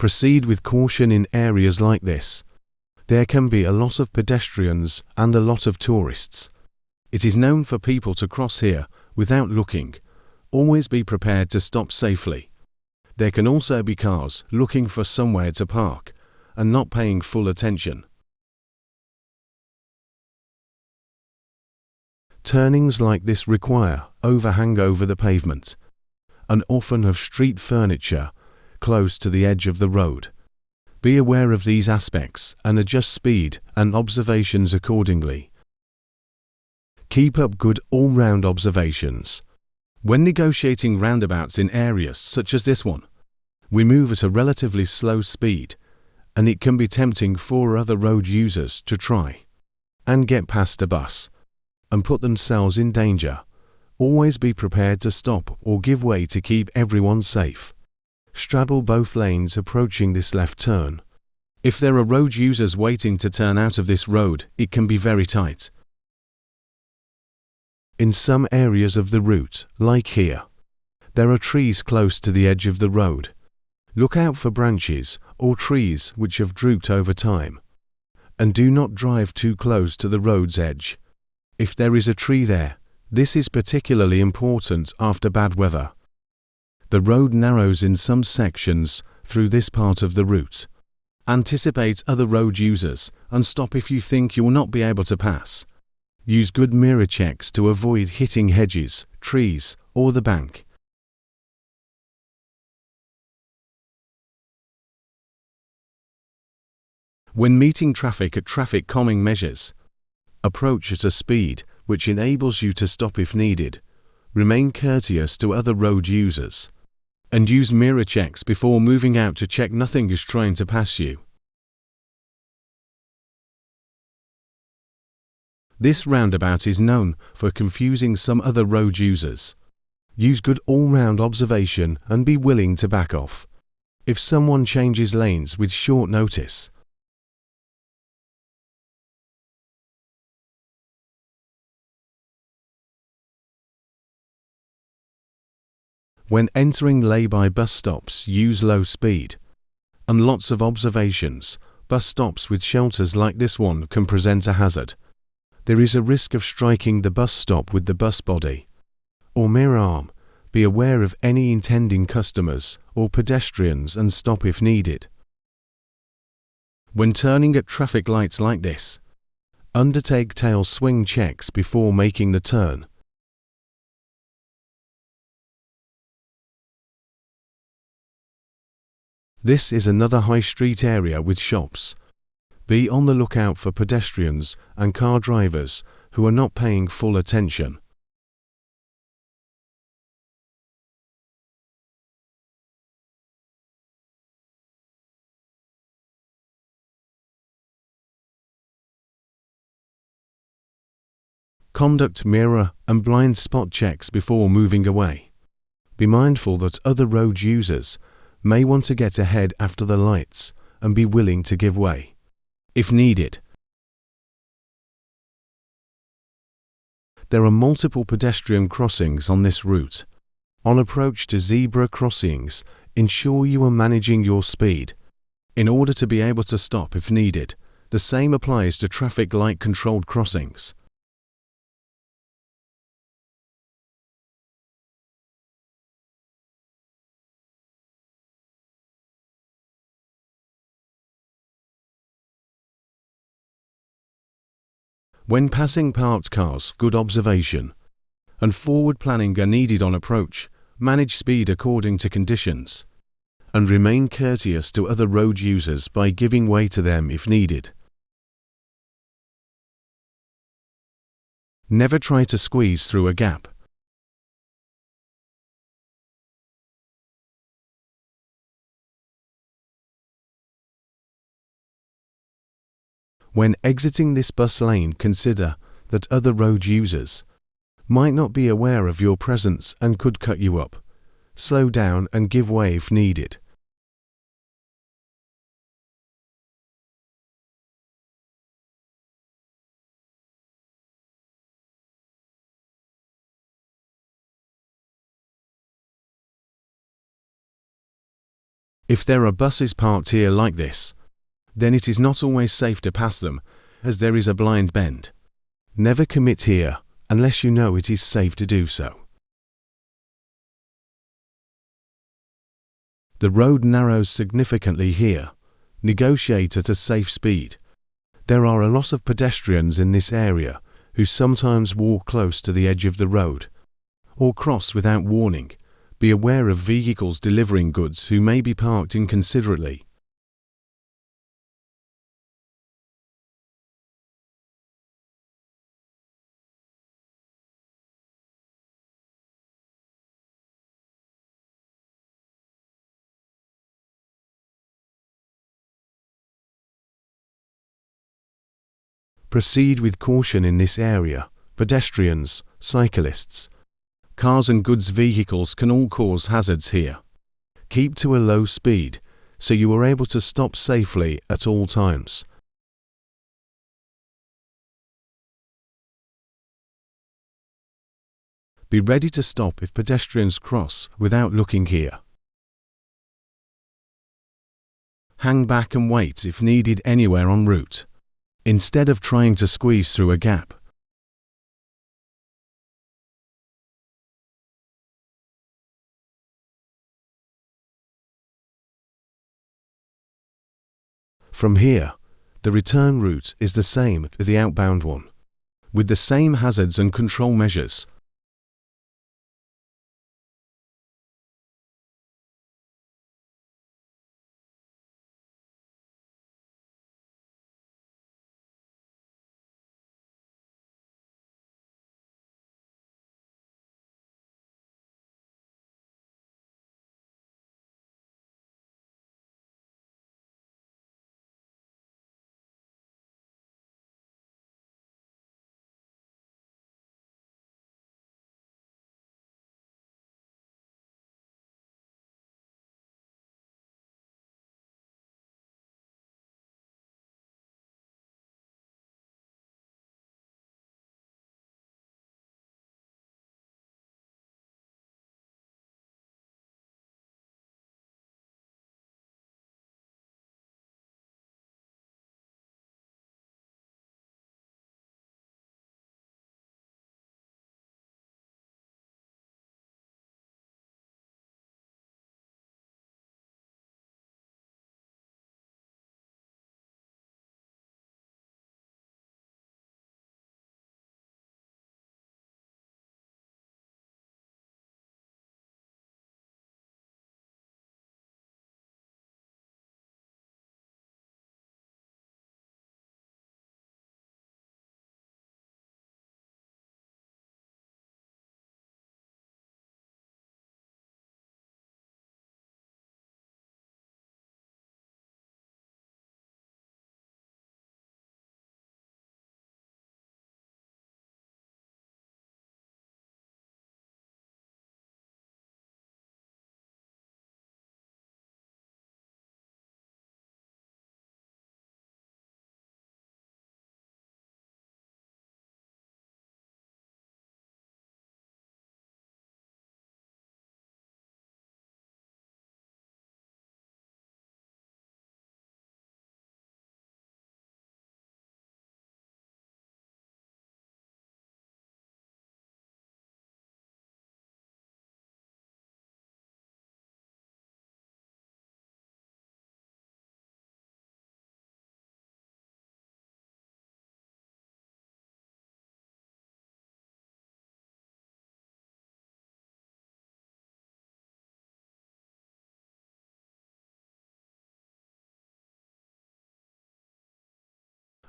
Proceed with caution in areas like this. There can be a lot of pedestrians and a lot of tourists. It is known for people to cross here without looking. Always be prepared to stop safely. There can also be cars looking for somewhere to park and not paying full attention. Turnings like this require overhang over the pavement and often have street furniture close to the edge of the road. Be aware of these aspects and adjust speed and observations accordingly. Keep up good all-round observations. When negotiating roundabouts in areas such as this one, we move at a relatively slow speed, and it can be tempting for other road users to try and get past a bus and put themselves in danger. Always be prepared to stop or give way to keep everyone safe. Straddle both lanes approaching this left turn. If there are road users waiting to turn out of this road, it can be very tight. In some areas of the route, like here, there are trees close to the edge of the road. Look out for branches or trees which have drooped over time, and do not drive too close to the road's edge. If there is a tree there, this is particularly important after bad weather. The road narrows in some sections through this part of the route. Anticipate other road users and stop if you think you will not be able to pass. Use good mirror checks to avoid hitting hedges, trees, or the bank. When meeting traffic at traffic calming measures, approach at a speed which enables you to stop if needed. Remain courteous to other road users, and use mirror checks before moving out to check nothing is trying to pass you. This roundabout is known for confusing some other road users. Use good all-round observation and be willing to back off if someone changes lanes with short notice. When entering lay-by bus stops, use low speed and lots of observations. Bus stops with shelters like this one can present a hazard. There is a risk of striking the bus stop with the bus body or mirror arm. Be aware of any intending customers or pedestrians and stop if needed. When turning at traffic lights like this, undertake tail swing checks before making the turn. This is another high street area with shops. Be on the lookout for pedestrians and car drivers who are not paying full attention. Conduct mirror and blind spot checks before moving away. Be mindful that other road users may want to get ahead after the lights and be willing to give way if needed. There are multiple pedestrian crossings on this route. On approach to zebra crossings, ensure you are managing your speed in order to be able to stop if needed. The same applies to traffic light controlled crossings. When passing parked cars, good observation and forward planning are needed on approach. Manage speed according to conditions and remain courteous to other road users by giving way to them if needed. Never try to squeeze through a gap. When exiting this bus lane, consider that other road users might not be aware of your presence and could cut you up. Slow down and give way if needed. If there are buses parked here like this, then it is not always safe to pass them, as there is a blind bend. Never commit here unless you know it is safe to do so. The road narrows significantly here. Negotiate at a safe speed. There are a lot of pedestrians in this area who sometimes walk close to the edge of the road or cross without warning. Be aware of vehicles delivering goods who may be parked inconsiderately. Proceed with caution in this area. Pedestrians, cyclists, cars and goods vehicles can all cause hazards here. Keep to a low speed so you are able to stop safely at all times. Be ready to stop if pedestrians cross without looking here. Hang back and wait if needed anywhere en route, instead of trying to squeeze through a gap. From here, the return route is the same as the outbound one, with the same hazards and control measures.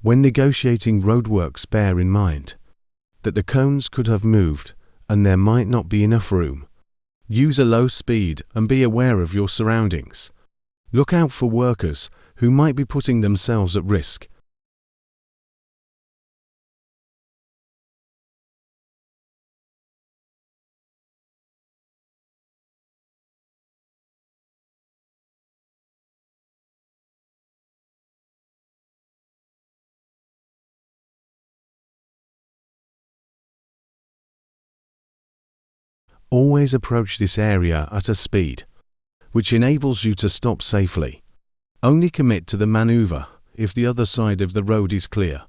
When negotiating roadworks, bear in mind that the cones could have moved and there might not be enough room. Use a low speed and be aware of your surroundings. Look out for workers who might be putting themselves at risk. Always approach this area at a speed which enables you to stop safely. Only commit to the maneuver if the other side of the road is clear.